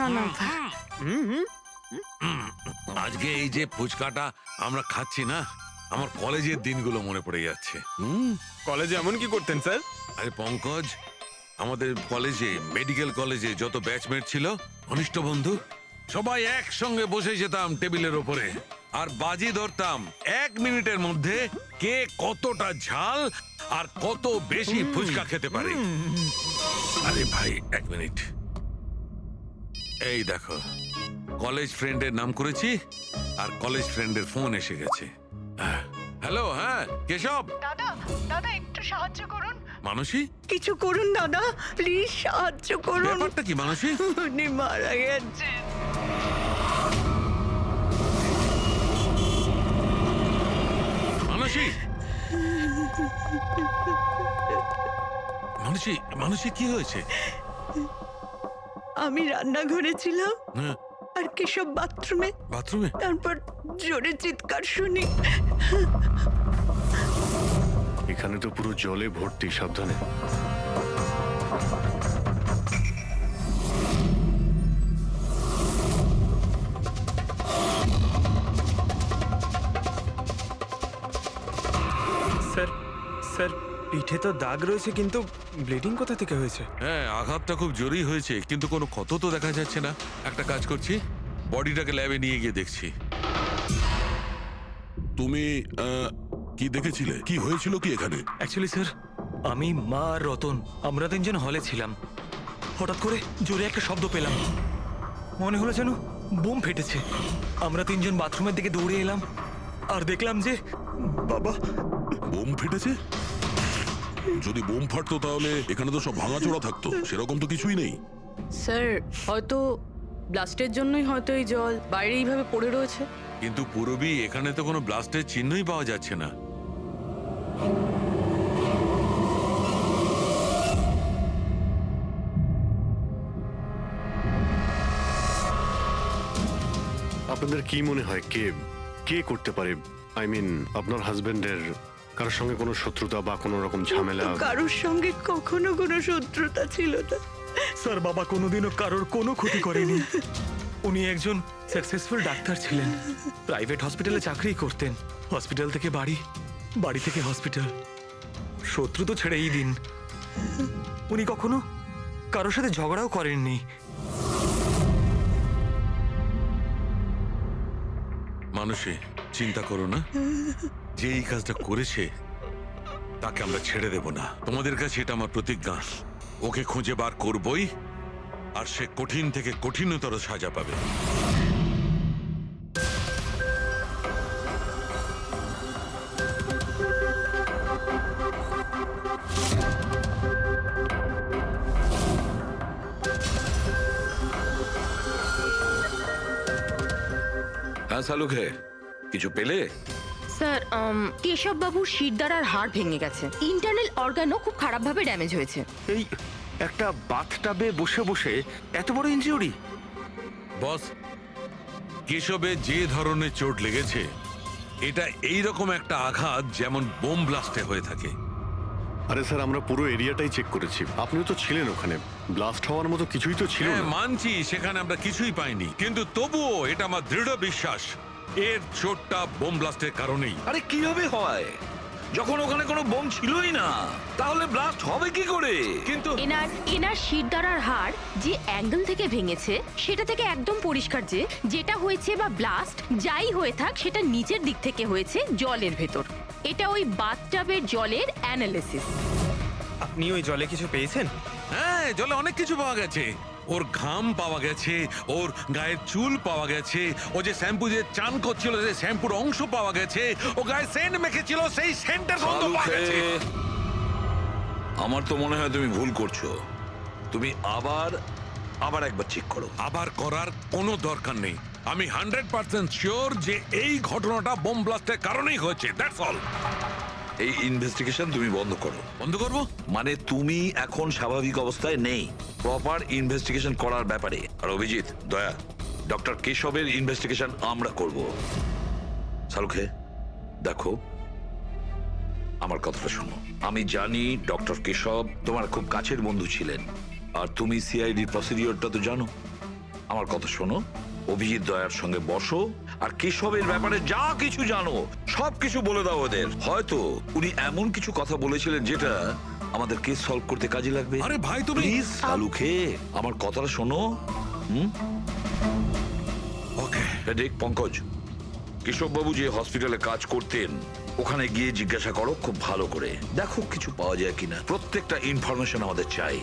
না না আজকে এই যে ফুচকাটা আমরা খাচ্ছি না, আমার কলেজের দিনগুলো মনে পড়ে যাচ্ছে। কলেজে এমন কি করতেন স্যার? আরে পঙ্কজ, আমাদের কলেজে, মেডিকেল কলেজে যত ব্যাচমেট ছিল, ঘনিষ্ঠ বন্ধু, সবাই একসঙ্গে বসে যেতাম টেবিলের ওপরে আর বাজি ধরতাম 1 মিনিটের মধ্যে কে কতটা ঝাল আর কত বেশি ফুচকা খেতে পারে। আরে ভাই 1 মিনিট, এই দেখো কলেজ ফ্রেন্ডের নাম করেছি আর কলেজ ফ্রেন্ডের ফোন এসে গেছে। হ্যালো, হ্যাঁ কেশব। দাদা দাদা একটু সাহায্য করুন। মানসী, কিছু করুন দাদা, প্লিজ সাহায্য করুন। ব্যাপারটা কি মানসী? উনি মারা গেছেন। মানসী, মানসী, মানসী কি হয়েছে? আমি রান্নাঘরে ছিলাম হ্যাঁ, আর কেশব বাথরুমে, বাথরুমে? তারপর জোরে চিৎকার শুনি। এখানে তো পুরো জলে ভর্তি, সাবধানে। স্যার স্যার পিঠে তো দাগ রয়েছে, কিন্তু ব্লিডিং কোথা থেকে হয়েছে? হ্যাঁ, আঘাতটা খুব জোরেই হয়েছে, কিন্তু কোনো ক্ষত তো দেখা যাচ্ছে না। একটা কাজ করছি, বডিটাকে ল্যাবে নিয়ে গিয়ে দেখছি। তুমি কি দেখেছিলে? কি হয়েছিল কি এখানে? অ্যাকচুয়ালি স্যার, আমি, মা আর রতন আমরা 3 জন হলে ছিলাম। হঠাৎ করে জোরে একটা শব্দ পেলাম, মনে হলো যেন বোম ফেটেছে। আমরা 3 জন বাথরুমের দিকে দৌড়ে এলাম আর দেখলাম যে বাবা। বোম ফেটেছে? যদি বোম ফাটতো তাহলে এখানে তো সব ভাঙাচোরা থাকতো, সেরকম তো কিছুই নেই। স্যার, হয়তো ব্লাস্টের জন্যই হয়তো এই জল বাইরে এইভাবে পড়ে রয়েছে। কিন্তু পুরবি, এখানে তো কোনো ব্লাস্টের চিহ্নই পাওয়া যাচ্ছে না। আপনাদের কি মনে হয় কে কে করতে পারে? আই মিন, আপনার হাজবেন্ডের কারোর সঙ্গে কোনো শত্রুতা বা কোনো রকম ঝামেলা? তো কারোর সঙ্গে কখনো কোনো শত্রুতা ছিল না। স্যার, বাবা কোনোদিনও কারোর কোনো ক্ষতি করেনি। উনি একজন সাকসেসফুল ডাক্তার ছিলেন, প্রাইভেট হসপিটালে চাকরি করতেন। হসপিটাল থেকে বাড়ি, বাড়ি থেকে হসপিটাল। শত্রু তো ছেড়েই দিন, উনি কখনো কারোর সাথে ঝগড়াও করেননি। মানুষে চিন্তা করো না, যে এই কাজটা করেছে তাকে আমরা ছেড়ে দেব না। তোমাদের কাছে এটা আমার প্রতিজ্ঞা, ওকে খুঁজে বার করবই, আর সে কঠিন থেকে কঠিনতর সাজা পাবে। হ্যাঁ শালুকে, কিছু পেলে? স্যার, কেশব বাবুর শিরদাঁড়ার হাড় ভেঙে গেছে, ইন্টারনাল অর্গানও খুব খারাপভাবে ড্যামেজ হয়েছে। এই একটা বাথটাবে বসে বসে এত বড় ইনজিউরি? বস, কেশবে যে ধরনের চোট লেগেছে, এটা এইরকম একটা আঘাত যেমন বোম ব্লাস্টে হয়ে থাকে। আরে স্যার, আমরা পুরো এরিয়াটাই চেক করেছি, আপনিও তো ছিলেন ওখানে। ব্লাস্ট হওয়ার মতো কিছুই তো ছিল হ্যাঁ না। মানছি, সেখানে আমরা কিছুই পাইনি, কিন্তু তবুও এটা আমার দৃঢ় বিশ্বাস এর চোটটা বোম ব্লাস্টের কারণেই। আরে কিভাবে হয়, যখন ওখানে কোনো বোম ছিলই না? তাহলে ব্লাস্ট হবে কি করে? কিন্তু এনার শিরদাঁড়ার হাড় যে অ্যাঙ্গেল থেকে ভেঙেছে সেটা থেকে একদম পরিষ্কার যে যেটা হয়েছে বা ব্লাস্ট যাই হয়ে থাক, সেটা নিচের দিক থেকে হয়েছে, জলের ভেতর। এটা ওই বাথটাবের জলের অ্যানালিসিস। আপনি ওই জলে কিছু পেয়েছেন? হ্যাঁ, জলে অনেক কিছু পাওয়া গেছে। ওর ঘাম পাওয়া গেছে, ওর গায়ের চুল পাওয়া গেছে, ও যে শ্যাম্পু দিয়ে চান করছিল সেই শ্যাম্পুর অংশ পাওয়া গেছে, ও গায়ে সেন্ট মেখেছিল সেই সেন্টের গন্ধ পাওয়া গেছে। আমার তো মনে হয় তুমি ভুল করছো। তুমি আবার একবার চেক করো। আবার করার কোনো দরকার নেই। আমি 100% শিওর যে এই ঘটনাটা বোম ব্লাস্টের কারণেই হয়েছে। That's all. এই ইনভেস্টিগেশন তুমি বন্ধ করো। বন্ধ করবো? মানে তুমি এখন স্বাভাবিক অবস্থায় নেই, প্রপার ইনভেস্টিগেশন করার ব্যাপারে। আর অভিজিৎ, দয়া, ডক্টর কেশবের ইনভেস্টিগেশন আমরা করব। শালুকে দেখো, আমার কথাটা শোনো। আমি জানি ডক্টর কেশব তোমার খুব কাছের বন্ধু ছিলেন, আর তুমি সিআইডি প্রসিডিওরটা তো জানো। আমার কথা শোনো, অভিজিৎ দয়ার সঙ্গে বসো আর কেশবের ব্যাপারে যা কিছু জানো সব কিছু বলে দাও ওদের। হয়তো উনি এমন কিছু কথা বলেছিলেন যেটা আমাদের কেস সলভ করতে কাজে লাগবে। আরে ভাই তুমি প্লিজ সালুখে আমার কথাটা শোনো। ওকে দেখ পঙ্কজ, কেশববাবু যে হসপিটালে কাজ করতেন ওখানে গিয়ে জিজ্ঞাসা করো খুব ভালো করে, দেখো কিছু পাওয়া যায় কিনা। প্রত্যেকটা ইনফরমেশন আমাদের চাই।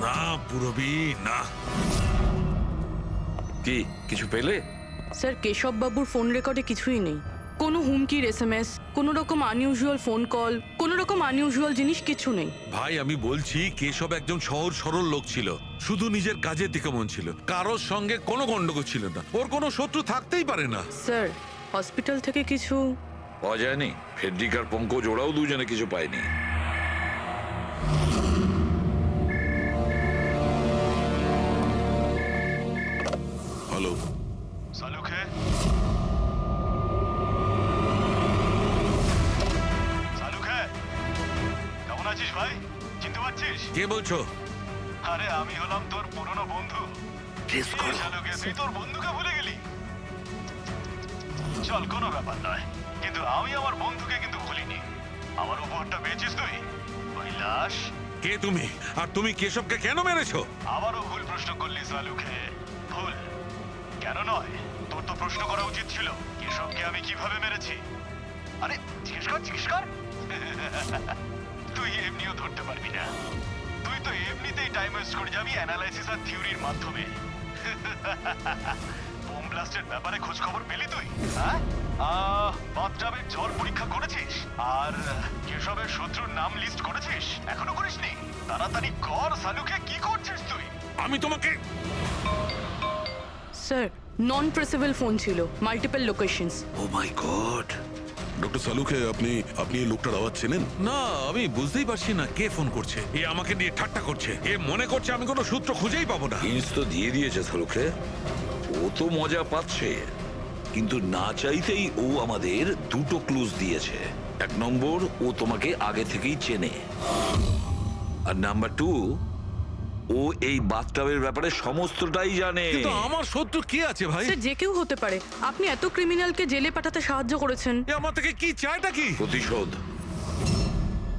না পুরবি না। কি কিছু পেলে? স্যার কেশব বাবুর ফোন রেকর্ডে কিছুই নেই। কোনো হুমকির এসএমএস, কোনো রকম আনইউজুয়াল ফোন কল, কোনো রকম আনইউজুয়াল জিনিস কিছু নেই। ভাই আমি বলছি কেশব একজন সহজ সরল লোক ছিল, শুধু নিজের কাজের দিকে মন ছিল, কারোর সঙ্গে কোনো গন্ডগোল ছিল না, ওর কোনো শত্রু থাকতেই পারে না। স্যার হসপিটাল থেকে কিছু পাওয়া যায়নি? ফেডরিক আর পঙ্কজ ওরাও দুজনে কিছু পায়নি। হ্যালো, সালুখে সালুখে কেমন আছিস ভাই? চিনতে পারছিস? কে বলছো? আরে আমি হলাম তোর পুরনো বন্ধু। সালুখে তুই তোর বন্ধুকে ভুলে গেলি? চল কোনো ব্যাপার নয়, কিন্তু আমি আমার বন্ধুকে কিন্তু ভুলিনি। আমার উপহারটা পেয়েছিস তুই? ওই লাশ। কে তুমি? আর তুমি কেশবকে কেন মেরেছো? আবারও ভুল প্রশ্ন করলি সালুখে। ভুল কেন নয়, তোর তো প্রশ্ন করা উচিত ছিল কেশবকে আমি কিভাবে মেরেছি। আরে জিজ্ঞেস কর তুই এমনিও ধরতে পারবি না। তুই তো এমনিতেই টাইম ওয়েস্ট করে যাবি অ্যানালাইসিস আর থিওরির মাধ্যমে। বোম ব্লাস্টের ব্যাপারে খোঁজ খবর পেলি তুই? হ্যাঁ, বাথটাবের জল পরীক্ষা করেছিস? আর কেশবের শত্রুর নাম লিস্ট করেছিস? এখনো করিসনি? তাড়াতাড়ি কর সালুকে, কি করছিস তুই? আমি তোমাকে স্যার নন ট্রেসেবল ফোন ছিল, মাল্টিপল লোকেশনস। ও মাই গড। ডক্টর সালুখে, আপনি এই লোকটার আওয়াজ চেনেন? না, আমি বুঝতেই পারছি না কে ফোন করছে। এ আমাকে নিয়ে ঠাট্টা করছে, এ মনে করছে আমি কোনো সূত্র খুঁজেই পাবো না। হিন্টস তো দিয়ে দিয়েছে সালুখে, ও তো মজা পাচ্ছে, কিন্তু না চাইতেই ও আমাদের দুটো ক্লুজ দিয়েছে। এক নম্বর, ও তোমাকে আগে থেকেই চেনে, আর নাম্বার 2, ও এই বাথটাবের ব্যাপারে সমস্তটাই জানে। কিন্তু আমার শত্রু কি আছে ভাই? স্যার যে কেউ হতে পারে। আপনি এত ক্রিমিনালকে জেলে পাঠাতে সাহায্য করেছেন। এ আমার থেকে কি চায়টা কি? প্রতিশোধ।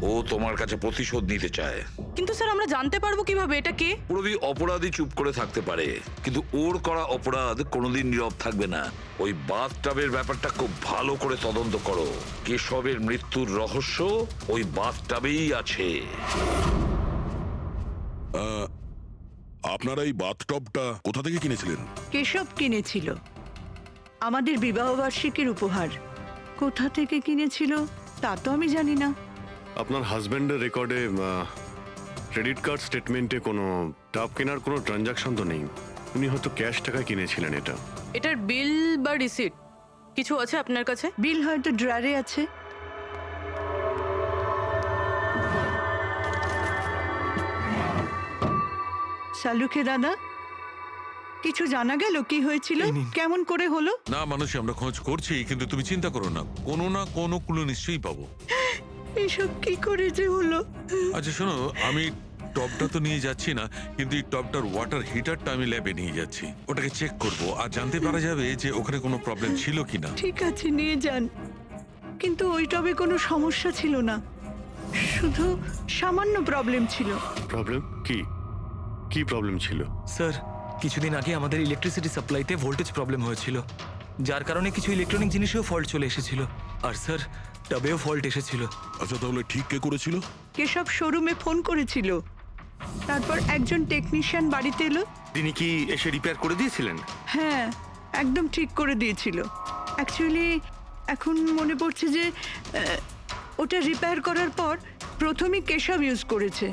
ও তোমার কাছে প্রতিশোধ নিতে চায়। কিন্তু স্যার আমরা জানতে পারবো কিভাবে এটা কে? পুরোপুরি অপরাধী চুপ করে থাকতে পারে, কিন্তু ওর করা অপরাধ কোনোদিন নীরব থাকবে না। ওই বাথটাবের ব্যাপারটা খুব ভালো করে তদন্ত করো। কেশবের মৃত্যুর রহস্য ওই বাথটাবেই আছে। আপনারা এই বাথটবটা কোথা থেকে কিনেছিলেন? কেশব কিনেছিল, আমাদের বিবাহবার্ষিকীর উপহার। কোথা থেকে কিনেছিল তা তো আমি জানি না। আপনার হাজবেন্ডের রেকর্ডে ক্রেডিট কার্ড স্টেটমেন্টে কোনো টাব কেনার কোনো ট্রানজাকশন তো নেই। উনি হয়তো ক্যাশ টাকায় কিনেছিলেন এটা। এটার বিল বা রিসিট কিছু আছে আপনার কাছে? বিল হয়তো ড্রয়ারে আছে। সালুখে দাদা, কিছু জানা গেল কি হয়েছিল, কেমন করে হলো? না মানুষ, আমরা খোঁজ করছি, কিন্তু তুমি চিন্তা করো না, কোনো না কোনো ক্লু নিশ্চয়ই পাবো। এসব কি করে যে হলো? আচ্ছা শোনো, আমি টপটা তো নিয়ে যাচ্ছি না, কিন্তু এই টপটার ওয়াটার হিটারটা আমি ল্যাবে নিয়ে যাচ্ছি। ওটাকে চেক করব আর জানতে পারা যাবে যে ওখানে কোনো প্রবলেম ছিল কিনা। ঠিক আছে, নিয়ে যান, কিন্তু ওই টবে কোনো সমস্যা ছিল না, শুধু সামান্য প্রবলেম ছিল। প্রবলেম কি? কি প্রবলেম ছিল? স্যার কিছুদিন আগে আমাদের ইলেকট্রিসিটি সাপ্লাইতে ভোল্টেজ প্রবলেম হয়েছিল, যার কারণে কিছু ইলেকট্রনিক জিনিসেও ফল্ট চলে এসেছিল। আর স্যার টবেও ফল্ট এসেছিল। আচ্ছা, তাহলে ঠিক কে করেছিল? কেশব শোরুমে ফোন করেছিল, তারপর একজন টেকনিশিয়ান বাড়িতে এলো। তিনি কি এসে রিপেয়ার করে দিয়েছিলেন? হ্যাঁ, একদম ঠিক করে দিয়েছিল। অ্যাকচুয়ালি এখন মনে পড়ছে যে ওটা রিপেয়ার করার পর প্রথমেই কেশব ইউজ করেছে।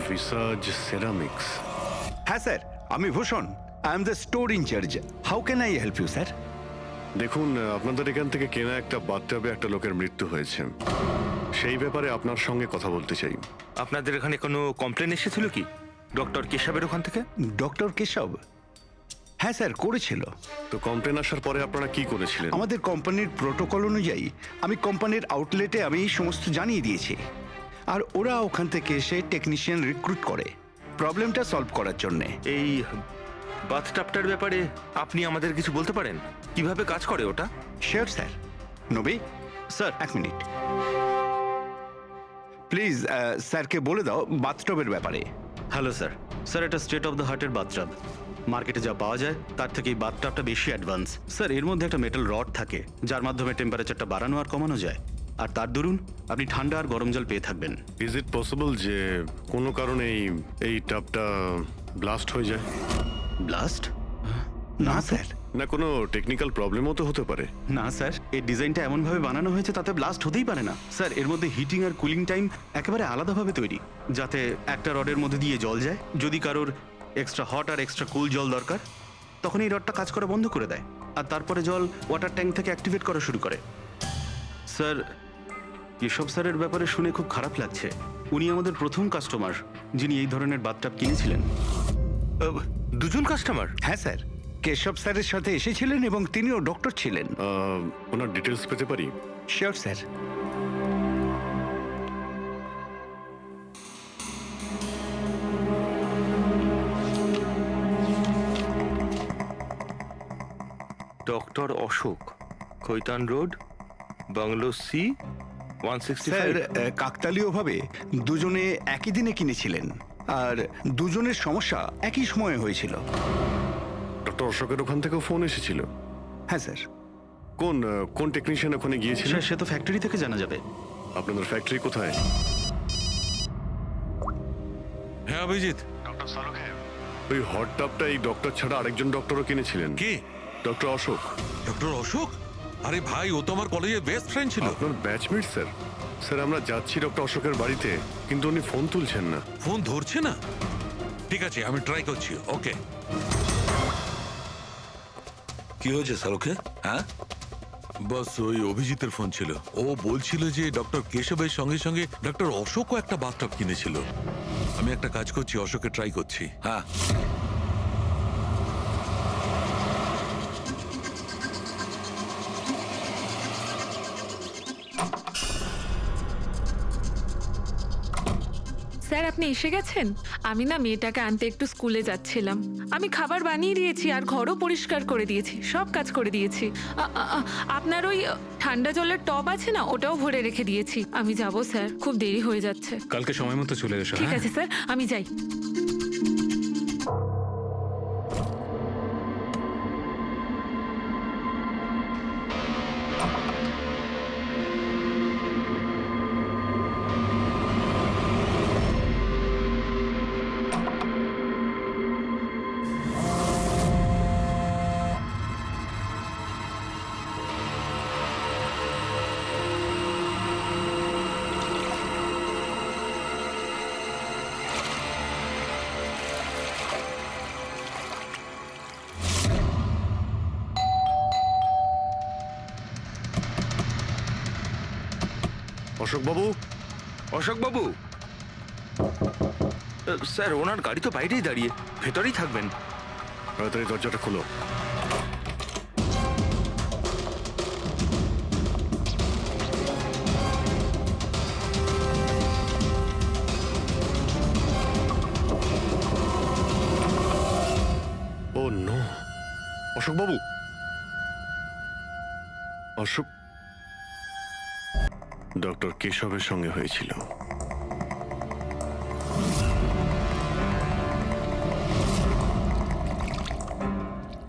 ভিসাজ সেরামিক্স। হ্যাঁ স্যার, আমি Bhushan. I am the store in charge. How can I help you sir? দেখুন, আপনাদের এখান থেকে কেনা একটা বাথটাবে একটা লোকের মৃত্যু হয়েছে, সেই ব্যাপারে আপনার সঙ্গে কথা বলতে চাই। আপনাদের এখানে কোনো কমপ্লেন এসেছিল কি ডক্টর কেশবের ওখান থেকে? ডক্টর কেশব? হ্যাঁ স্যার করেছিল। তো কমপ্লেন আসার পরে আপনারা কি করেছিলেন? আমাদের কোম্পানির প্রোটোকল অনুযায়ী আমি কোম্পানির আউটলেটে আমি এই সমস্ত জানিয়ে দিয়েছি, আর ওরা ওখান থেকে এসে টেকনিশিয়ান রিক্রুট করে প্রবলেমটা সলভ করার জন্যে। এই বাথটাবটার ব্যাপারে আপনি আমাদের কিছু বলতে পারেন? কিভাবে কাজ করে ওটা? Sure sir. নবী স্যার, এক মিনিট প্লিজ, স্যারকে বলে দাও বাথটবের ব্যাপারে। Hello sir. স্যার, এটা স্টেট অফ দ্য হার্টের বাথটাব। মার্কেটে যা পাওয়া যায় তার থেকে এই বাথটাবটা বেশি অ্যাডভান্স। স্যার, এর মধ্যে একটা মেটাল রড থাকে যার মাধ্যমে টেম্পারেচারটা বাড়ানো আর কমানো যায়, আর তার দরুন আপনি ঠান্ডা আর গরম জল পেয়ে থাকবেন। ইজ ইট পসিবল যে কোনো কারণে এই টাবটা ব্লাস্ট হয়ে যায়? ব্লাস্ট? না স্যার। না কোনো টেকনিক্যাল প্রবলেমও তো হতে পারে। না স্যার, এই ডিজাইনটা এমনভাবে বানানো হয়েছে তাতে ব্লাস্ট হতেই পারে না। স্যার, এর মধ্যে হিটিং আর কুলিং টাইম একেবারে আলাদাভাবে তৈরি, যাতে একটা রডের মধ্যে দিয়ে জল যায়। যদি কারোর এক্সট্রা হট আর এক্সট্রা কুল জল দরকার, তখন এই রডটা কাজ করা বন্ধ করে দেয়, আর তারপরে জল ওয়াটার ট্যাঙ্ক থেকে অ্যাক্টিভেট করা শুরু করে। স্যার, কেশব স্যারের ব্যাপারে শুনে খুব খারাপ লাগছে। উনি আমাদের প্রথম কাস্টমার যিনি এই ধরনের বাথটাব কিনেছিলেন। দুজন কাস্টমার? হ্যাঁ স্যার, কেশব স্যারের সাথে এসেছিলেন এবং তিনিও ডক্টর ছিলেন। ওনার ডিটেলস পেতে পারি? Sure sir. Doctor Ashok, Khaitan road, bungalow C, sir 165। কাকতালীয়ভাবে দুজনে একই দিনে কিনেছিলেন, আর দুজনের সমস্যা একই সময়ে হয়েছিল। ডক্টর অশোকের ওখান থেকেও ফোন এসেছিল? হ্যাঁ স্যার। কোন টেকনিশিয়ান ওখানে গিয়েছিল? সে তো ফ্যাক্টরি থেকে জানা যাবে। আপনাদের ফ্যাক্টরি কোথায়? হ্যাঁ অভিজিৎ। ডক্টর সালুখে, ওই হট টাবটা এই ডক্টর ছাড়া আরেকজন ডক্টরও কিনেছিলেন। কে? ডক্টর অশোক। ডক্টর অশোক? আরে ভাই, ও তো আমার কলেজের বেস্ট ফ্রেন্ড ছিল। আপনার ব্যাচমেট স্যার। স্যার, আমরা যাচ্ছি ডক্টর অশোকের বাড়িতে, কিন্তু উনি ফোন তুলছেন না। ফোন ধরছে না? ঠিক আছে, আমি ট্রাই করছি। ওকে। কি হয়েছে শাহরুখে? হ্যাঁ, বাস ওই অভিজিতের ফোন ছিল। ও বলছিল যে ডক্টর কেশবের সঙ্গে সঙ্গে ডক্টর অশোকও একটা বাথটব কিনেছিল। আমি একটা কাজ করছি, অশোকে ট্রাই করছি। হ্যাঁ। স্যার, আপনি এসে গেছেন? আমি না মেয়েটাকে আনতে একটু স্কুলে যাচ্ছিলাম। আমি খাবার বানিয়ে দিয়েছি আর ঘরও পরিষ্কার করে দিয়েছি, সব কাজ করে দিয়েছি। আপনার ওই ঠান্ডা জলের টব আছে না, ওটাও ভরে রেখে দিয়েছি। আমি যাব স্যার, খুব দেরি হয়ে যাচ্ছে। কালকে সময় মতো চলে এসো। ঠিক আছে স্যার, আমি যাই। অশোক বাবু। অশোক বাবু, স্যার ওনার গাড়ি তো বাইরেই দাঁড়িয়ে, ভেতরেই থাকবেন। তাড়াতাড়ি দরজাটা খুলো। ও নো, অশোক বাবু। অশোক ডক্টর কেশবের সঙ্গে হয়েছিল।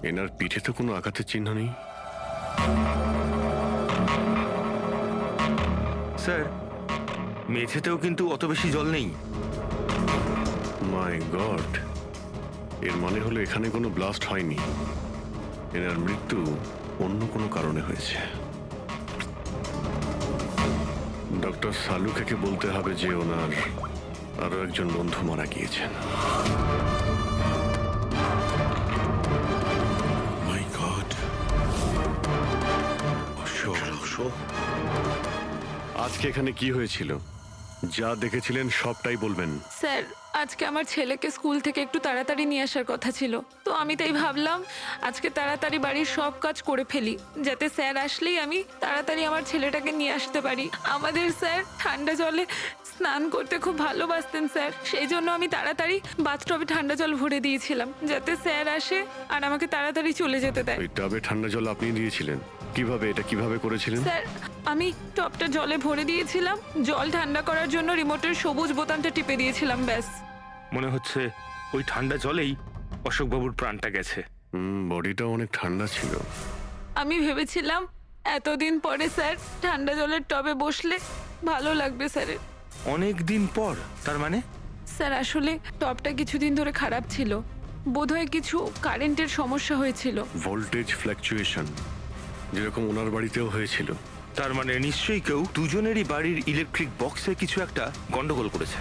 এনার পিঠে তো কোনো আঘাতের চিহ্ন নেই। স্যার, মেঝেতেও কিন্তু অত বেশি জল নেই। মাই গড, এর মানে হলো এখানে কোনো ব্লাস্ট হয়নি। এনার মৃত্যু অন্য কোনো কারণে হয়েছে। ডক্টর সালুখেকে বলতে হবে যে ওনার আরো একজন বন্ধু মারা গিয়েছেন। মাই গড। আজকে এখানে কি হয়েছিল? যা দেখেছিলেন সবটাই বলবেন। স্যার আজকে আমার ছেলেকে স্কুল থেকে একটু তাড়াতাড়ি নিয়ে আসার কথা ছিল, তো আমি তাই ভাবলাম আজকে তাড়াতাড়ি বাড়ির সব কাজ করে ফেলি, যাতে স্যার আসলেই আমি তাড়াতাড়ি আমার ছেলেটাকে নিয়ে আসতে পারি। আমাদের স্যার ঠান্ডা জলে স্নান করতে খুব ভালোবাসতেন স্যার, সেই জন্য আমি তাড়াতাড়ি বাথটবে ঠান্ডা জল ভরে দিয়েছিলাম, যাতে স্যার আসে আর আমাকে তাড়াতাড়ি চলে যেতে দেয়। ওই টাবে ঠান্ডা জল আপনি দিয়েছিলেন? কিভাবে করেছিলেন? স্যার আমি টপটা জলে ভরে দিয়েছিলাম, জল ঠান্ডা করার জন্য রিমোটের সবুজ বোতামটা টিপে দিয়েছিলাম, ব্যাস। মনে হচ্ছে ওই ঠান্ডা জলেই অশোকবাবুর প্রাণটা গেছে। বডিটা অনেক ঠান্ডা ছিল। আমি ভেবেছিলাম এতদিন পরে স্যার ঠান্ডা জলের টবে বসলে ভালো লাগবে স্যারের। অনেক দিন পর? তার মানে? স্যার আসলে টবটা কিছুদিন ধরে খারাপ ছিল, বোধহয় কিছু কারেন্টের সমস্যা হয়েছিল। ভোল্টেজ ফ্ল্যাকচুয়েশন, যেরকম ওনার বাড়িতেও হয়েছিল। তার মানে নিশ্চয়ই কেউ দুজনেরই বাড়ির ইলেকট্রিক বক্সে কিছু একটা গন্ডগোল করেছে।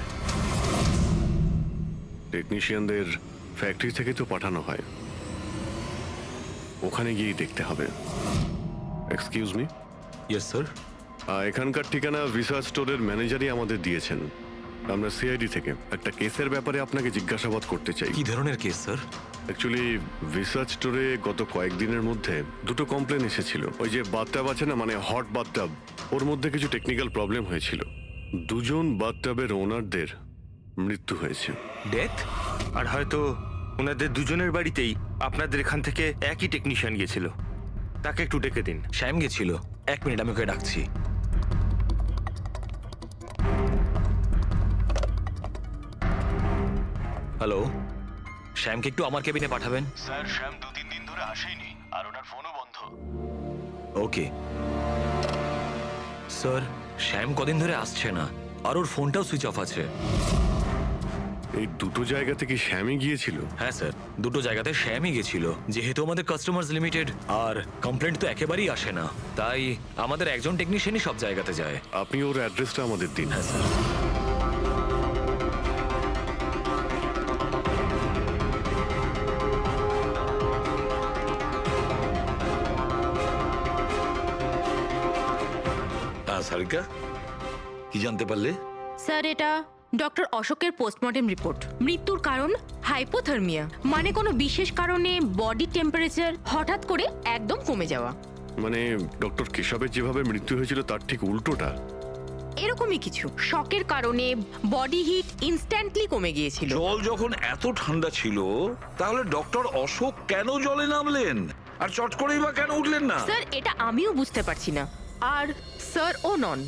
টেকনিশিয়ানদের ফ্যাক্টরি থেকে তো পাঠানো হয়, ওখানে গিয়েই দেখতে হবে। Excuse me. Yes sir. এখানকার ঠিকানা রিসার্চ স্টোরের ম্যানেজারই আমাদের দিয়েছেন। আমরা সিআইডি থেকে একটা কেসের ব্যাপারে আপনাকে জিজ্ঞাসাবাদ করতে চাই। কি ধরনের কেস স্যার? অ্যাকচুয়ালি রিসার্চ স্টোরে গত কয়েকদিনের মধ্যে দুটো কমপ্লেন এসেছিল। ওই যে বাথটাব আছে না, মানে হট বাথটাব, ওর মধ্যে কিছু টেকনিক্যাল প্রবলেম হয়েছিল। দুজন বাথটাবের ওনারদের মৃত্যু হয়েছে। ডেথ? আর হয়তো ওনাদের দুজনের বাড়িতেই আপনাদের এখান থেকে একই টেকনিশিয়ান গেছিল। তাকে একটু ডেকে দিন। শ্যাম গেছিল। 1 মিনিট, আমি ওকে ডাকছি। হ্যালো, শ্যামকে একটু আমার কেবিনে পাঠাবেন। স্যার শ্যাম 2-3 দিন ধরে আসেনি, আর ওনার ফোনও বন্ধ। ওকে স্যার, শ্যাম কদিন ধরে আসছে না, আর ওর ফোনটাও সুইচ অফ আছে। এই দুটো জায়গাতে কি শ্যামই গিয়েছিল? হ্যাঁ স্যার, দুটো জায়গাতে শ্যামই গেছিল। যেহেতু আমাদের কাস্টমার্স লিমিটেড আর কমপ্লেন্ট তো একেবারেই আসে না, তাই আমাদের একজন টেকনিশিয়ানই সব জায়গাতে যায়। আপনি ওর অ্যাড্রেসটা আমাদের দিন। হ্যাঁ স্যার। হ্যাঁ সারিকা, কি জানতে পারলে? স্যার এটা ডক্টর অশোকের পোস্টমর্টেম রিপোর্ট। মৃত্যুর কারণ হাইপোথার্মিয়া, মানে কোনো বিশেষ কারণে বডি টেম্পারেচার হঠাৎ করে একদম কমে যাওয়া। মানে ডক্টর কেশবের যেভাবে মৃত্যু হয়েছিল তার ঠিক উল্টোটা। এরকমই কিছু। শকের কারণে বডি হিট ইনস্ট্যান্টলি কমে গিয়েছিল। জল যখন এত ঠান্ডা ছিল, তাহলে ডক্টর অশোক কেন জলে নামলেন আর চট করেই বা কেন উঠলেন না? স্যার এটা আমিও বুঝতে পারছি না, আর স্যার ও নন।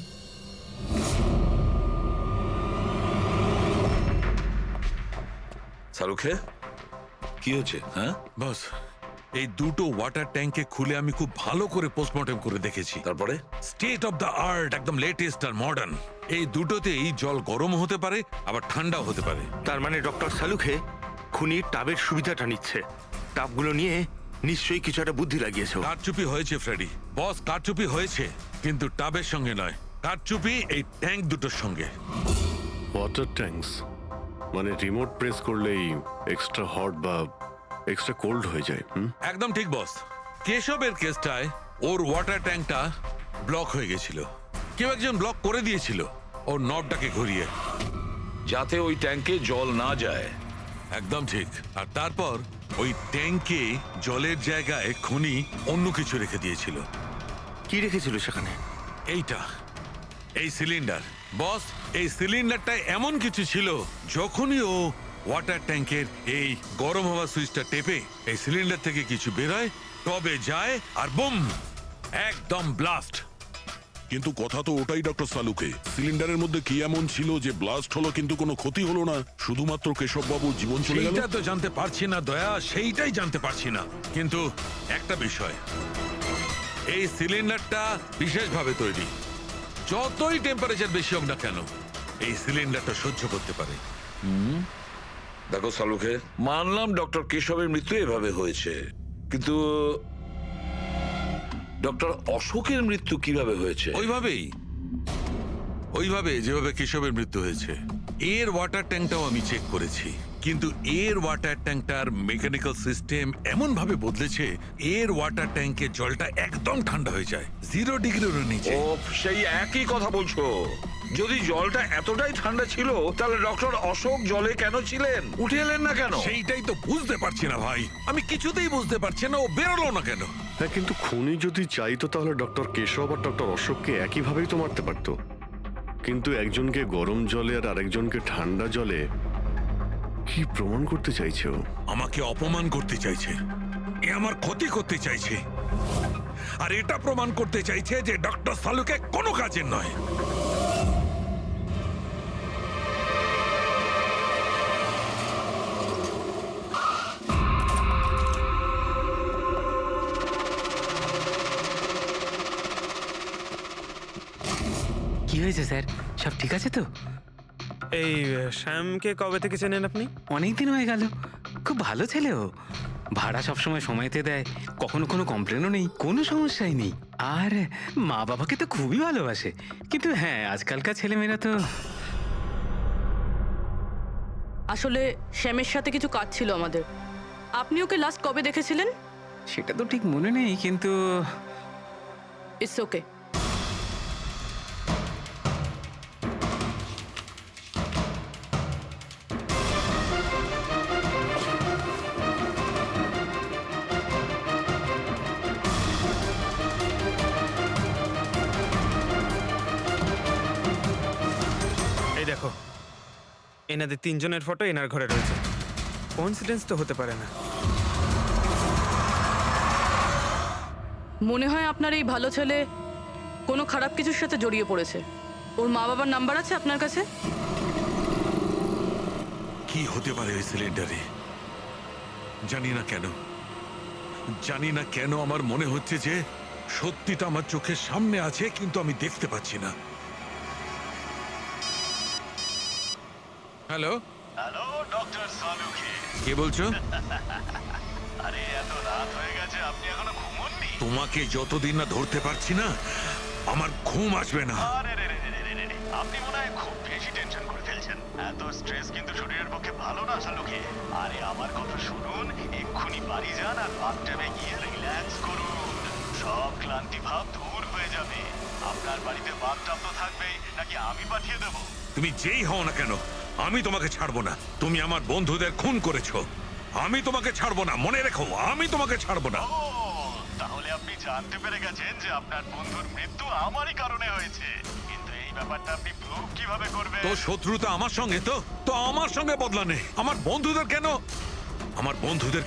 শাহরুখে কি হচ্ছে? হ্যাঁ বস, এই দুটো ওয়াটার ট্যাঙ্কে খুলে আমি খুব ভালো করে পোস্টমর্টেম করে দেখেছি। তারপরে স্টেট অফ দ্য আর্ট, একদম লেটেস্ট আর মডার্ন। এই দুটোতেই জল গরম হতে পারে, আবার ঠান্ডাও হতে পারে। তার মানে ডক্টর শালুখে খুনির টাবের সুবিধাটা নিচ্ছে। টাবগুলো নিয়ে নিশ্চয়ই কিছু একটা বুদ্ধি লাগিয়েছে। কারচুপি হয়েছে ফ্রেডি বস, কারচুপি হয়েছে, কিন্তু টাবের সঙ্গে নয়। কারচুপি এই ট্যাঙ্ক দুটোর সঙ্গে। ওয়াটার ট্যাঙ্কস মানে রিমোট প্রেস করলেই এক্সট্রা হট বা এক্সট্রা কোল্ড হয়ে যায়। একদম ঠিক বস। কেশবের কেসটায় ওর ওয়াটার ট্যাঙ্কটা ব্লক হয়ে গেছিল। কেউ একজন ব্লক করে দিয়েছিল ওর নবটাকে ঘুরিয়ে, যাতে ওই ট্যাঙ্কে জল না যায়। একদম ঠিক। আর তারপর ওই ট্যাঙ্কে জলের জায়গায় খুনি অন্য কিছু রেখে দিয়েছিল। কি রেখেছিল সেখানে? এইটা, এই সিলিন্ডার। বস, এই সিলিন্ডারটা এমন কিছু ছিল, যখনই ও ওয়াটার ট্যাঙ্কের এই গরম হওয়া সুইচটা টেপে এই সিলিন্ডার থেকে কিছু বেরোয়, টবে যায় আর বুম, একদম ব্লাস্ট। কিন্তু কথা তো ওটাই ডক্টর সালুকে, সিলিন্ডারের মধ্যে কি এমন ছিল যে ব্লাস্ট হলো কিন্তু কোনো ক্ষতি হলো না, শুধুমাত্র কেশববাবুর জীবন চলে গেল? সেইটা তো জানতে পারছি না দয়া, সেইটাই জানতে পারছি না। কিন্তু একটা বিষয়, এই সিলিন্ডারটা বিশেষভাবে তৈরি। যতই টেম্পারেচার বেশি হোক না কেন, এই সিলিন্ডারটা সহ্য করতে পারে। দেখো শালুখে, মানলাম ডক্টর কেশবের মৃত্যু এভাবে হয়েছে, কিন্তু ডক্টর অশোকের মৃত্যু কিভাবে হয়েছে? ওইভাবে যেভাবে কেশবের মৃত্যু হয়েছে। এর ওয়াটার ট্যাঙ্কটাও আমি চেক করেছি, কিন্তু এর ওয়াটার ট্যাঙ্কটার মেকানিক্যাল সিস্টেম এমন ভাবে বদলেছে, এর ওয়াটার ট্যাঙ্কের জলটা একদম ঠান্ডা হয়ে যায়, 0 ডিগ্রিরও নিচে। ও সেই একই কথা বলছো। যদি জলটা এতটাই ঠান্ডা ছিল তাহলে ডক্টর অশোক জলে কেন ছিলেন? উঠে এলেন না কেন? সেইটাই তো বুঝতে পারছি না ভাই, আমি কিছুতেই বুঝতে পারছি না ও বেরোলো না কেন। হ্যাঁ, কিন্তু খুনি যদি চাইতো তাহলে ডক্টর কেশব আর ডক্টর অশোককে একইভাবেই তো মারতে পারতো। কিন্তু একজনকে গরম জলে আর আরেকজনকে ঠান্ডা জলে কি প্রমাণ করতে চাইছে ও? আমাকে অপমান করতে চাইছে, এ আমার ক্ষতি করতে চাইছে, আর এটা প্রমাণ করতে চাইছে যে ডক্টর সালুকে কোনো কাজের নয়। কি হয়েছে স্যার, সব ঠিক আছে তো? এই শ্যামকে কবে থেকে চেনেন আপনি? অনেক দিন হয়ে গেল, খুব ভালো ছেলে ও। ভাড়া সবসময় সময়তে দেয়, কখনো কোনো কমপ্লেনও নেই, কোনো সমস্যাই নেই। আর মা বাবাকে তো খুবই ভালোবাসে। কিন্তু হ্যাঁ, আজকালকার ছেলেমেয়েরা তো... আসলে শ্যামের সাথে কিছু কাজ ছিল আমাদের। আপনি ওকে লাস্ট কবে দেখেছিলেন? সেটা তো ঠিক মনে নেই, কিন্তু ইটস ওকে। এই দেখো, এনাদের তিনজনের ফটো এনার ঘরে রয়েছে। কোইন্সিডেন্স তো হতে পারে না। মনে হয় আপনার এই ভালো ছেলে কোনো খারাপ কিছুর সাথে জড়িয়ে পড়েছে। ওর মা বাবার নাম্বার আছে আপনার কাছে? কি হতে পারে ওই সিলিন্ডারে? জানি না কেন, জানি না কেন আমার মনে হচ্ছে যে সত্যিটা আমার চোখের সামনে আছে, কিন্তু আমি দেখতে পাচ্ছি না। হ্যালো, হ্যালো ডক্টর সালুকে। কে বলছো? আরে এত রাত হয়ে গেছে, আপনি এখনো ঘুমোননি? তোমাকে যতদিন না ধরতে পারছি না, আমার ঘুম আসবে না। আরে রে রে রে রে রে রে, আপনি মনে হয় খুব বেশি টেনশন করে ফেলছেন। এত স্ট্রেস কিন্তু শরীরের পক্ষে ভালো না সালুকে। আরে আমার কথা শুনুন, এক্ষুনি বাড়ি যান আর বাথটাবে গিয়ে রিল্যাক্স করুন। সব ক্লান্তি ভাব দূর হয়ে যাবে। আপনার বাড়িতে বাথটাব তো থাকবেই, নাকি আমি পাঠিয়ে দেবো? তুমি যেই হও না কেন, আমি তোমাকে ছাড়বো না। তুমি আমার বন্ধুদের খুন করেছো, আমি তোমাকে ছাড়বো না। মনে রেখো, আমি তোমাকে ছাড়বো না। ও, তাহলে আপনি জানতে পেরে গেছেন যে আপনার বন্ধুর মৃত্যু আমারই কারণে হয়েছে। কিন্তু এই ব্যাপারটা আপনি প্রুভ কিভাবে করবেন? তো শত্রুতা আমার সঙ্গে, তো আমার সঙ্গে বদলা নে। আমার বন্ধুদের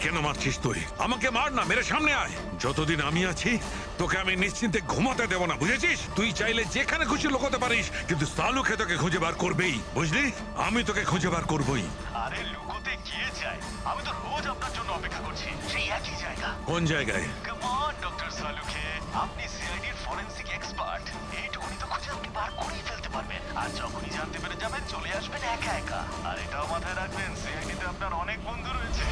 কেন মারছিস তুই? আমাকে মার না, মেরে সামনে আয়। যতদিন আমি আছি তোকে আমি নিশ্চিন্তে ঘুমাতে দেব না, বুঝেছিস? তুই চাইলে যেখানে খুশি লুকোতে পারিস, কিন্তু সালুকে তোকে খুঁজে বার করবেই, বুঝলি? আমি তোকে খুঁজে বার করবই। আরে লুকোতে গিয়ে যায়, আমি তো রোজ আপনার জন্য অপেক্ষা করছি, সেই একই জায়গা। কোন জায়গায়? কাম অন ডক্টর সালুকে, আপনি সিআইডির ফরেনসিক এক্সপার্ট। এইটুকুনি তো খুঁজে আপনি বার করেই ফেলতে পারবেন। আর যখনই জানতে পেরে যাবেন, চলে আসবেন একা একা। আর এটাও মাথায় রাখবেন, সিআইডিতে আপনার অনেক বন্ধু রয়েছে।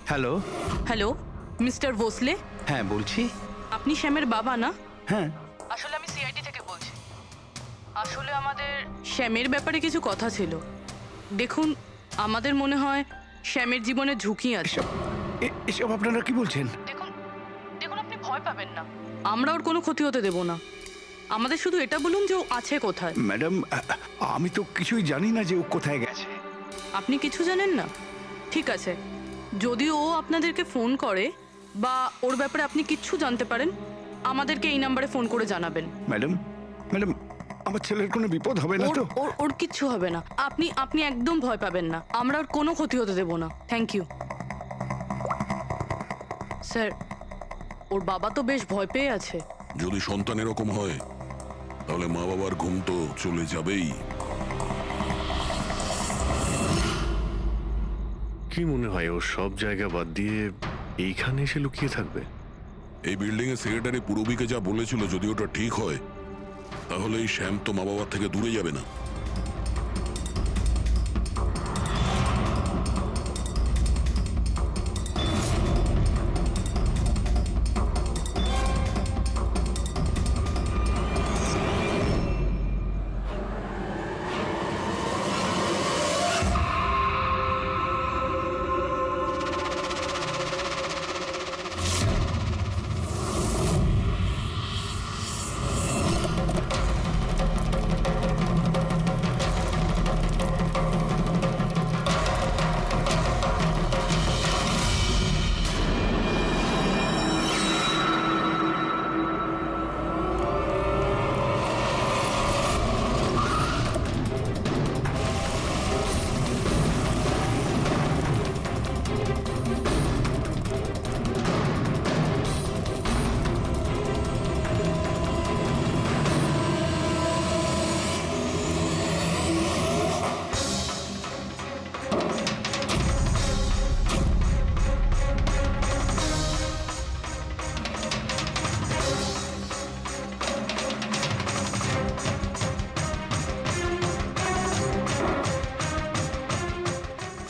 হ্যালো। Hello, mister Bhosle? হ্যাঁ বলছি। আপনি শ্যামের বাবা না? হ্যাঁ। আসলে আমি সিআইডি থেকে বলছি। আসলে আমাদের শ্যামের ব্যাপারে কিছু কথা ছিল। দেখুন, আমাদের মনে হয় শ্যামের জীবনে ঝুঁকি আছে। এসব আপনারা কি বলছেন? দেখুন, আপনি ভয় পাবেন না, আমরা ওর কোনো ক্ষতি হতে দেব না। আমাদের শুধু এটা বলুন যে ও আছে কোথায়। ম্যাডাম, আমি তো কিছুই জানি না যে ও কোথায় গেছে। আপনি কিছু জানেন না? ঠিক আছে, যদি ও আপনাদেরকে ফোন করে বা ওর ব্যাপারে আপনি কিচ্ছু জানতে পারেন, আমাদেরকে এই নাম্বারে ফোন করে জানাবেন। ম্যাডাম, আমার ছেলের কোনো বিপদ হবে না তো? ওর কিচ্ছু হবে না। আপনি একদম ভয় পাবেন না, আমরা ওর কোনো ক্ষতি হতে দেব না। Thank you sir. ওর বাবা তো বেশ ভয় পেয়ে আছে। যদি সন্তান এরকম হয় তাহলে মা বাবার ঘুম তো চলে যাবেই। কি মনে হয় ও সব জায়গা বাদ দিয়ে এইখানে এসে লুকিয়ে থাকবে? এই বিল্ডিং এর সেক্রেটারি পূরবীকে যা বলেছিল, যদি ওটা ঠিক হয় তাহলে এই শ্যাম তো মা বাবার থেকে দূরে যাবে না।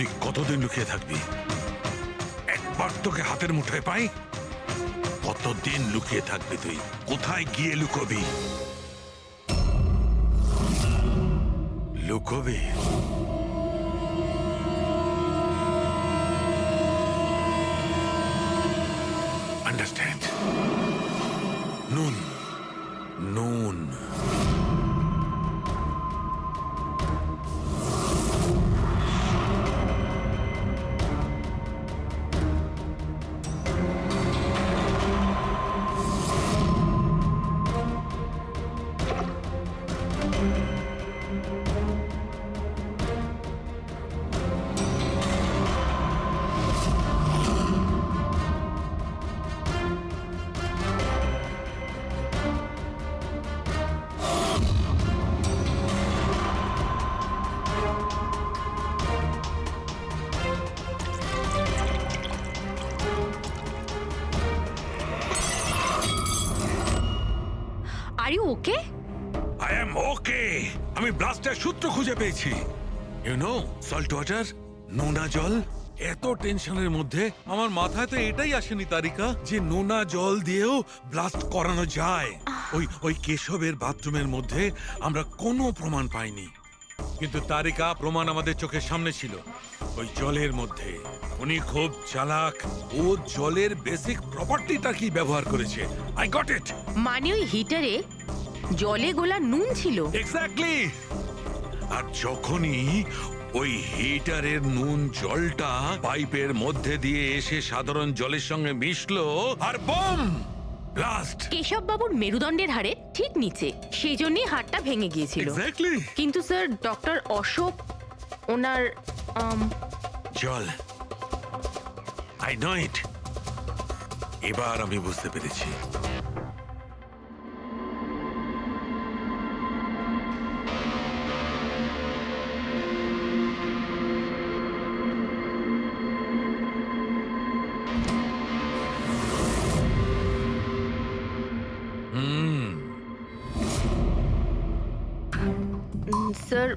তুই কতদিন লুকিয়ে থাকবি? একবার তোকে হাতের মুঠোয় পাই, কতদিন লুকিয়ে থাকবি তুই? কোথায় গিয়ে লুকোবি? লুকোবি? আন্ডারস্ট্যান্ড? নুন, নুন। Are you okay? I am okay. আমি ব্লাস্টের সূত্র খুঁজে পেয়েছি। ইউ নো, সল্ট ওয়াটার, নোনা জল। এত টেনশনের মধ্যে আমার মাথায় তো এটাই আসেনি তারিকা যে নোনা জল দিয়েও ব্লাস্ট করানো যায়। ওই কেশবের বাথরুমের মধ্যে আমরা কোনো প্রমাণ পাইনি, কিন্তু তারিকা প্রমাণ আমাদের চোখের সামনে ছিল। ওই জলের মধ্যে উনি খুব চালাক, ও জলের বেসিক প্রপার্টিটা কি ব্যবহার করেছে। I got it. মানে ওই হিটারে জলে গোলা নুন ছিল? এক্স্যাক্টলি। আর যখনই ওই হিটারের নুন জলটা পাইপের মধ্যে দিয়ে এসে সাধারণ জলের সঙ্গে মিশলো, আর বম, ব্লাস্ট। কেশব বাবুর মেরুদণ্ডের হাড়ে ঠিক নিচে, সেই জন্যই হাড়টা ভেঙে গিয়েছিল। এক্স্যাক্টলি। কিন্তু স্যার, ডক্টর অশোক ওনার জল, আই নো ইট। এবার আমি বুঝতে পেরেছি। স্যার,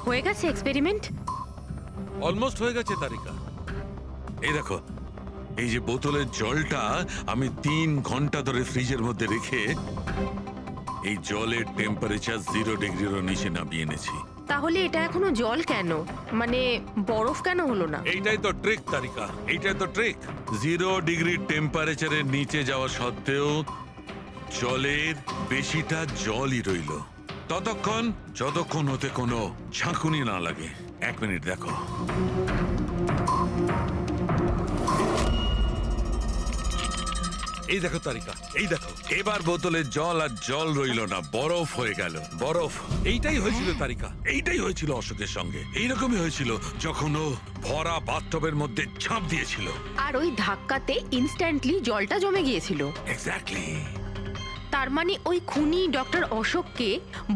হয়ে গেছে এক্সপেরিমেন্ট? অলমোস্ট হয়ে গেছে তারিকা। এই দেখো, এই যে বোতলের জলটা আমি 3 ঘন্টা ধরে ফ্রিজের মধ্যে রেখে এই জলের টেম্পারেচার 0 ডিগ্রিরও নিচে নামিয়ে এনেছি। তাহলে এটা এখনো জল কেন? মানে বরফ কেন হলো না? এইটাই তো ট্রিক তারিকা, এইটাই তো ট্রিক। 0 ডিগ্রি টেম্পারেচারের নিচে যাওয়া সত্ত্বেও জলের বেশিটা জলই রইল ততক্ষণ, যতক্ষণ ওতে কোনো ঝাঁকুনি না লাগে। 1 মিনিট দেখো। এই দেখো তারিকা, এই দেখো, এবার বোতলে জল আর জল রইল না, বরফ হয়ে গেল। বরফ। এইটাই হয়েছিল তারিকা, এইটাই হয়েছিল অশোকের সঙ্গে। এইরকমই হয়েছিল যখন ও ভরা বাথটবের মধ্যে ঝাঁপ দিয়েছিল। আর ওই ধাক্কাতে ইনস্ট্যান্টলি জলটা জমে গিয়েছিল। এক্স্যাক্টলি। তার মানে ওই খুনি ডক্টর অশোককে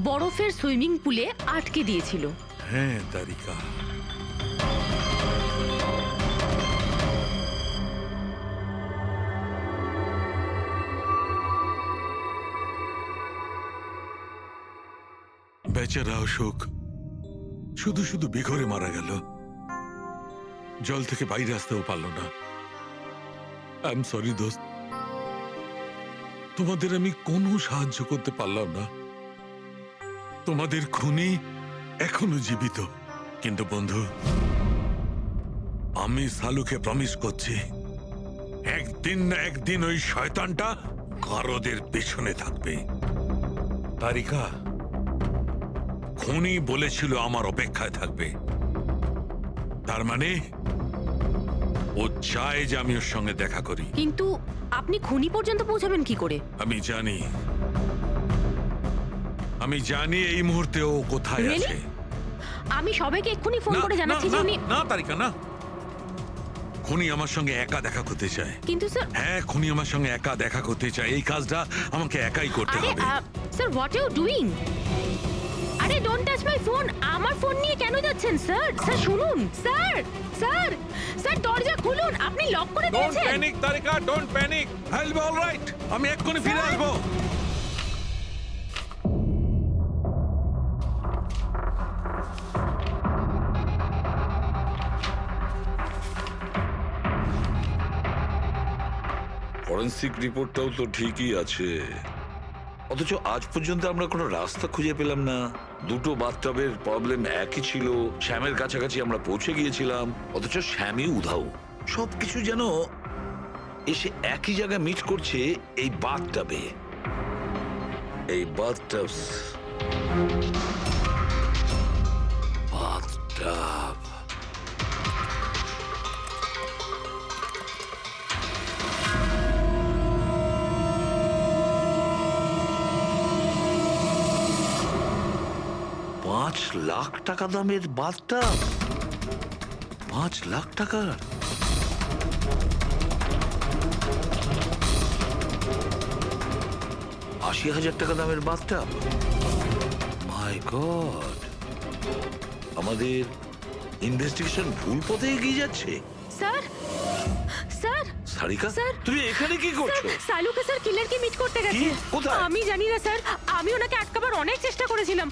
বরফের সুইমিং পুলে আটকে দিয়েছিল। হ্যাঁ তারিকা। বেচারা অশোক শুধু শুধু বেঘরে মারা গেল, জল থেকে বাইরে আসতেও পারল না। আই এম সরি দোস্ত, তোমাদের আমি কোনো সাহায্য করতে পারলাম না। তোমাদের খুনি এখনো জীবিত। কিন্তু বন্ধু, আমি সালুকে প্রমিস করছি, একদিন না একদিন ওই শয়তানটা কারোদের পেছনে থাকবে। তারিকা, খুনি বলেছিল আমার অপেক্ষায় থাকবে। তার মানে ও চায় যে আমি ওর সঙ্গে দেখা করি। কিন্তু আপনি খুনি পর্যন্ত পৌঁছাবেন কি করে? আমি জানি এই মুহূর্তে ও কোথায় Really? আছে। আমি সবাইকে এক্ষুনি ফোন করে জানাচ্ছি যে উনি... না তারিকা, না। খুনি আমার সঙ্গে একা দেখা করতে চায়। কিন্তু স্যার... হ্যাঁ, খুনি আমার সঙ্গে একা দেখা করতে চায়। এই কাজটা আমাকে একাই করতে আরে হবে। Sir, what you doing? আরে ডোন্ট টাচ মাই ফোন। আমার ফোন নিয়ে কেন যাচ্ছেন স্যার? স্যার শুনুন, স্যার স্যার স্যার দরজা খুলুন। আপনি লক করে ডোন্ট দিয়েছেন। Panic Tarika, don't panic. I will be alright. আমি এক্ষুনি ফিরে আসবো। ফরেন্সিক রিপোর্টটাও তো ঠিকই আছে, অথচ আজ পর্যন্ত আমরা কোনো রাস্তা খুঁজে পেলাম না। দুটো বাথটাবের প্রবলেম একই ছিল, শ্যামের কাছাকাছি আমরা পৌঁছে গিয়েছিলাম, অথচ শ্যামই উধাও। সবকিছু যেন এসে একই জায়গায় মিট করছে এই বাথটাবে। এই বাথটাব বাথটাব $5,00,000 দামের বাথটাব। 5,00,000 টাকার? $80,000 দামের বাথটাব? মাই গড, আমাদের ইনভেস্টিগেশন ভুল পথে এগিয়ে যাচ্ছে। স্যার স্যার সারিকা, স্যার, তুমি এখানে কি করছো? সালুকে স্যার কিলারকে মিট করতে গেছে। কোথায়? আমি জানি না স্যার, আমি ওনাকে আটকাবার অনেক চেষ্টা করেছিলাম।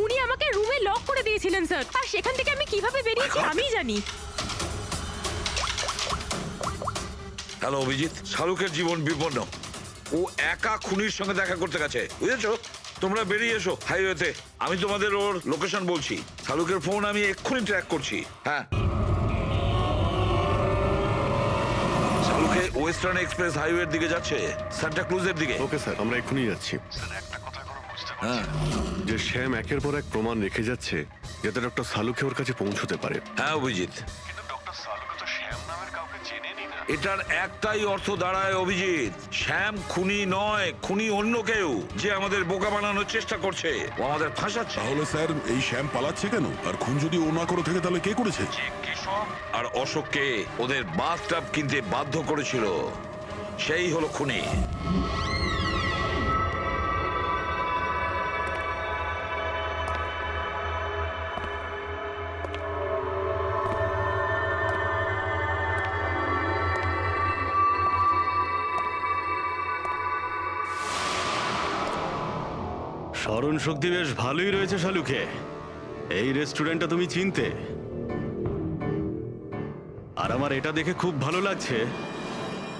উনি আমাকে রুমে লক করে দিয়েছিলেন স্যার, আর সেখান থেকে আমি কিভাবে বেরিয়েছি আমি জানি। হ্যালো অভিজিৎ, শাহরুখের জীবন বিপন্ন। ও একা খুনির সঙ্গে দেখা করতে গেছে, বুঝেছো? তোমরা বেরিয়ে এসো হাইওয়েতে, আমি তোমাদের ওর লোকেশন বলছি। শাহরুখের ফোন আমি এক্ষুনি ট্র্যাক করছি। হ্যাঁ, শাহরুখে ওয়েস্টার্ন এক্সপ্রেস হাইওয়ের দিকে যাচ্ছে, সান্টা ক্রুজের দিকে। ওকে স্যার, আমরা এক্ষুনি যাচ্ছি। হ্যাঁ, যে শ্যাম একের পর এক প্রমাণ রেখে যাচ্ছে যাতে ডক্টর সালুকে ওর কাছে পৌঁছতে পারে। হ্যাঁ অভিজিৎ, কিন্তু ডক্টর সালুকে তো শ্যাম নামের কাউকে চেনেনি না। এটার একটাই অর্থ দাঁড়ায় অভিজিৎ, শ্যাম খুনি নয়, খুনি অন্য কেউ, যে আমাদের বোকা বানানোর চেষ্টা করছে, ও আমাদের ফাঁসাচ্ছে। তাহলে স্যার এই শ্যাম পালাচ্ছে কেন? আর খুন যদি ও না করে থাকে তাহলে কে করেছে? আর অশোককে ওদের বাথটাব কিনতে বাধ্য করেছিল, সেই হলো খুনি। স্মরণ শক্তি বেশ ভালোই রয়েছে শালুকে। এই রেস্টুরেন্টটা তুমি চিনতে, আর আমার এটা দেখে খুব ভালো লাগছে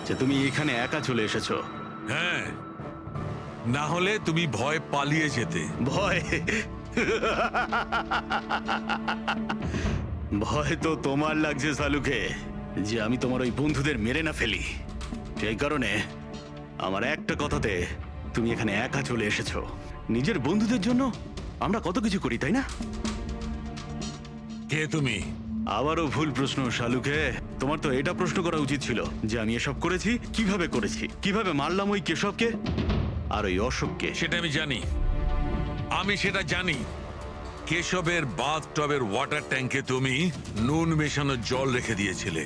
যে তুমি এখানে একা চলে এসেছো। হ্যাঁ, না হলে তুমি ভয় পালিয়ে যেতে। ভয়? ভয় তো তোমার লাগছে শালুকে, যে আমি তোমার ওই বন্ধুদের মেরে না ফেলি। সেই কারণে আমার একটা কথাতে তুমি এখানে একা চলে এসেছো। নিজের বন্ধুদের জন্য আমরা কত কিছু করি, তাই না? কে তুমি? আবারও ভুল প্রশ্ন শালুকে। তোমার তো এটা প্রশ্ন করা উচিত ছিল যে আমি এসব করেছি, কিভাবে মারলাম ওই কেশবকে আর ওই অশোককে। সেটা আমি সেটা জানি। কেশবের বাথটবের ওয়াটার ট্যাঙ্কে তুমি নুন মেশানো জল রেখে দিয়েছিলে।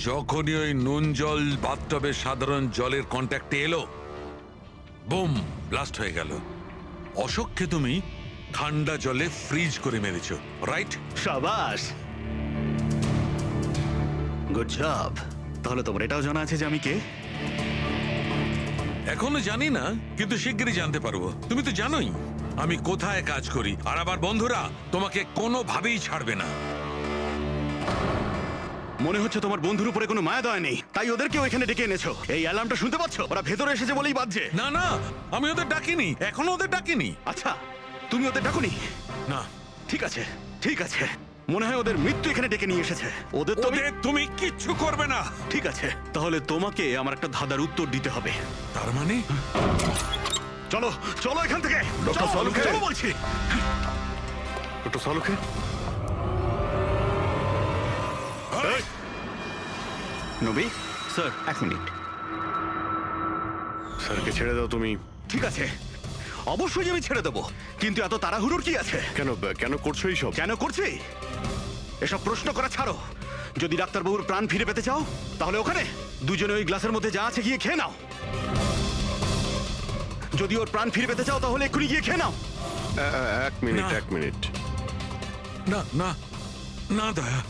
যখনই ওই নুন জল বাথটবের সাধারণ জলের কন্ট্যাক্টে এলো, বুম, ব্লাস্ট হয়ে গেল। অশোককে তুমি ঠান্ডা জলে ফ্রিজ করে মেরেছো, রাইট? শাবাশ, গুড জব। তাহলে তোমার এটাও জানা আছে যে আমি কে? এখনো জানি না, কিন্তু শিগগিরই জানতে পারবো। তুমি তো জানোই আমি কোথায় কাজ করি, আর আমার বন্ধুরা তোমাকে কোনোভাবেই ছাড়বে না। মনে হচ্ছে তোমার বন্ধুর উপরে কোনো মায়া দয়া নেই, তাই ওদেরকেও এখানে ডেকে এনেছো। এই অ্যালার্মটা শুনতে পাচ্ছ? ওরা ভেতরে এসেছে বলেই বাজছে। না না, আমি ওদের ডাকিনি, এখনো ওদের ডাকিনি। আচ্ছা, তুমি ওদের ডাকুনি? না। ঠিক আছে, ঠিক আছে। মনে হয় ওদের মৃত্যু এখানে ডেকে নিয়ে এসেছে। ওদের তুমি কিচ্ছু করবে না। ঠিক আছে, তাহলে তোমাকে আমার একটা ধাঁধার উত্তর দিতে হবে। তার মানে? চলো চলো এখান থেকে। ডক্টর সালুকে, চলো বলছি। ডক্টর সালুকে, নবী স্যার, 1 মিনিট। স্যারকে ছেড়ে দাও তুমি। ঠিক আছে, অবশ্যই আমি ছেড়ে দেবো, কিন্তু এত তাড়াহুড়োর কি আছে? কেন করছো এইসব? কেন করছি এসব প্রশ্ন করা ছাড়ো। যদি ডাক্তারবাবুর প্রাণ ফিরে পেতে চাও, তাহলে ওখানে দুজনে ওই গ্লাসের মধ্যে যা আছে গিয়ে খেয়ে নাও। যদি ওর প্রাণ ফিরে পেতে চাও, তাহলে এক্ষুনি গিয়ে খেয়ে নাও। 1 মিনিট। না না না দয়া।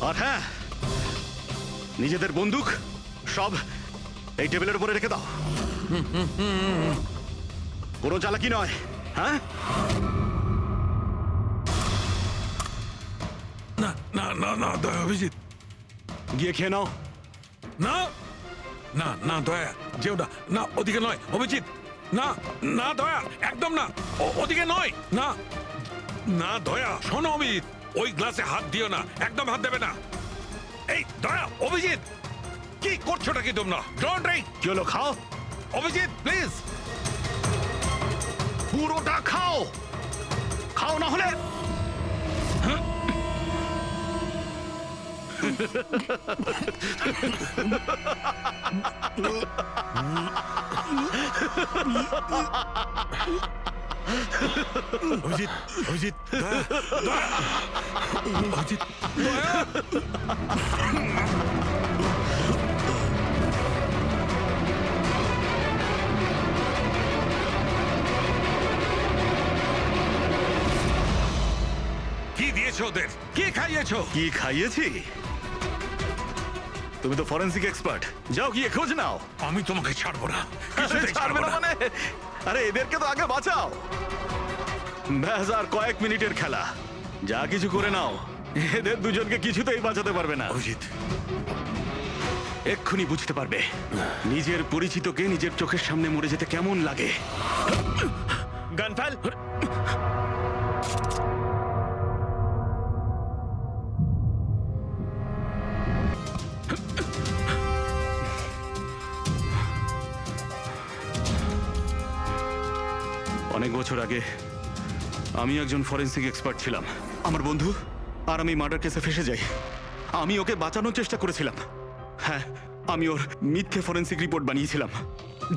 আর হ্যাঁ, নিজেদের বন্দুক সব এই টেবিলের উপরে রেখে দাও। কোনো চালাকি নয়, হ্যাঁ? না না না না দয়া, অভিজিৎ গিয়ে খেয়ে নাও। না না না দয়া যেও না, না ওদিকে নয় অভিজিৎ, না না দয়া একদম না, ওদিকে নয়, না না দয়া শোনো অভিজিৎ, ওই গ্লাসে হাত দিও না, একদম হাত দেবে না। এই দয়া অভিজিৎ কি করছোটা কি তোমরা? ডোন্ট রে, চলো খাও, অভিজিৎ প্লিজ। পুরোটা খাও, খাও না হলে অভিজিৎ অভিজিৎ দয়া দয়া অভিজিৎ দয়া। কি দিয়েছো ওদের? কি খাইয়েছো? কি খাইয়েছি? তুমি তো ফরেন্সিক এক্সপার্ট, যাও গিয়ে খোঁজ নাও। আমি তোমাকে ছাড়বো না, কিছুতেই ছাড়বো না। মানে আরে এদেরকে তো আগে বাঁচাও। ব্যাস আর কয়েক মিনিটের খেলা, যা কিছু করে নাও, এদের দুজনকে কিছুতেই বাঁচাতে পারবে না। অভিজিৎ এক্ষুনি বুঝতে পারবে নিজের পরিচিতকে নিজের চোখের সামনে মরে যেতে কেমন লাগে। গান ফেল। অনেক বছর আগে আমি একজন ফরেন্সিক এক্সপার্ট ছিলাম। আমার বন্ধু আর আমি মার্ডার কেসে ফেসে যাই। আমি ওকে বাঁচানোর চেষ্টা করেছিলাম। হ্যাঁ, আমি ওর মিথ্যে ফরেন্সিক রিপোর্ট বানিয়েছিলাম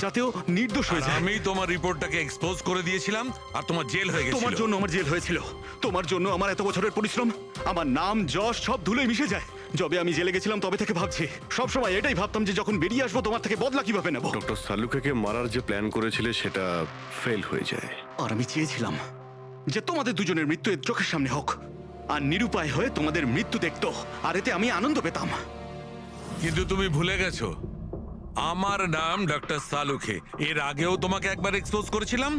যাতে ও নির্দোষ হয়ে যায়। আমি তোমার রিপোর্টটাকে এক্সপোজ করে দিয়েছিলাম আর তোমার জেল হয়ে গেছিল। তোমার জন্য আমার জেল হয়েছিল। তোমার জন্য আমার এত বছরের পরিশ্রম, আমার নাম যশ সব ধুলোয় মিশে যায়। যবে আমি জেলে গেছিলাম তবে থেকে ভাবছি, সবসময় এটাই ভাবতাম যে যখন বেরিয়ে আসবো তোমার থেকে বদলা কিভাবে নেব। ডক্টর সালুকেকে মারার যে প্ল্যান করেছিলে সেটা ফেল হয়ে যায়। আর আমি চেয়েছিলাম যে তোমাদের দুজনের মৃত্যু এর চোখের সামনে হোক, আর নিরুপায় হয়ে তোমাদের মৃত্যু দেখতো, আর এতে আমি আনন্দ পেতাম। কিন্তু তুমি ভুলে গেছো আমার নাম ডক্টর সালুকে। এর আগেও তোমাকে একবার এক্সপোজ করেছিলাম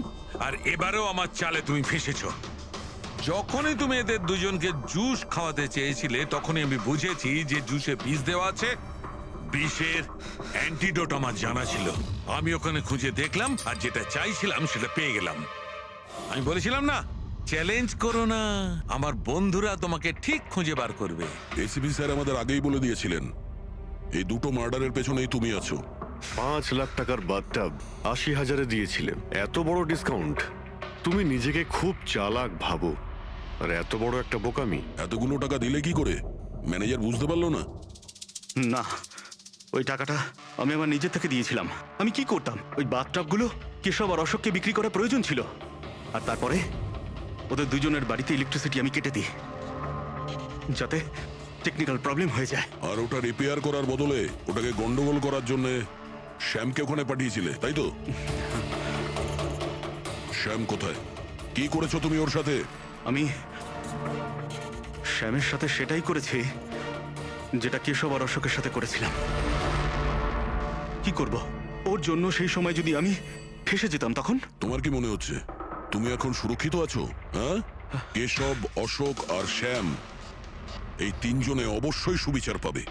আর এবারেও আমার চালে তুমি ফেসেছো। যখনই তুমি এদের দুজনকে জুস খাওয়াতে চেয়েছিলে তখনই আমি বুঝেছি যে জুসে বিষ দেওয়া আছে। বিষের অ্যান্টিডোট আমার জানা ছিল। আমি ওখানে খুঁজে দেখলাম আর যেটা চাইছিলাম সেটা পেয়ে গেলাম। আমি বলেছিলাম না, চ্যালেঞ্জ করো না, আমার বন্ধুরা তোমাকে ঠিক খুঁজে বার করবে। এসিপি স্যার আমাদের আগেই বলে দিয়েছিলেন এই দুটো মার্ডারের পেছনেই তুমি আছো। 5 লাখ টাকার বাথটাব 80,000-এ দিয়েছিলে, এত বড় ডিসকাউন্ট। তুমি নিজেকে খুব চালাক ভাবো, আর এত বড় একটা বোকামি। এতগুলো টাকা দিলে কি করে? ম্যানেজার বুঝতে পারলো না? না, ওই টাকাটা আমি আমার নিজের থেকে দিয়েছিলাম। আমি কি করতাম, ওই বাথটাবগুলো কেশব আর অশোককে বিক্রি করা প্রয়োজন ছিল, আর তারপরে ওদের দুজনের বাড়িতে ইলেকট্রিসিটি আমি কেটে দিই যাতে টেকনিক্যাল প্রবলেম হয়ে যায়। আর ওটা রিপেয়ার করার বদলে ওটাকে গন্ডগোল করার জন্য শ্যামকে ওখানে পাঠিয়েছিলে, তাই তো? শ্যাম কোথায়? কি করেছো তুমি ওর সাথে? আমি শ্যামের সাথে সেটাই করেছি যেটা কেশব আর অশোকের সাথে করেছিলাম। কি করব, ওর জন্য সেই সময় যদি আমি ফেসে যেতাম তখন? তোমার কি মনে হচ্ছে তুমি এখন সুরক্ষিত আছো? হ্যাঁ, কেশব, অশোক আর শ্যাম এই তিনজনে অবশ্যই সুবিচার পাবে।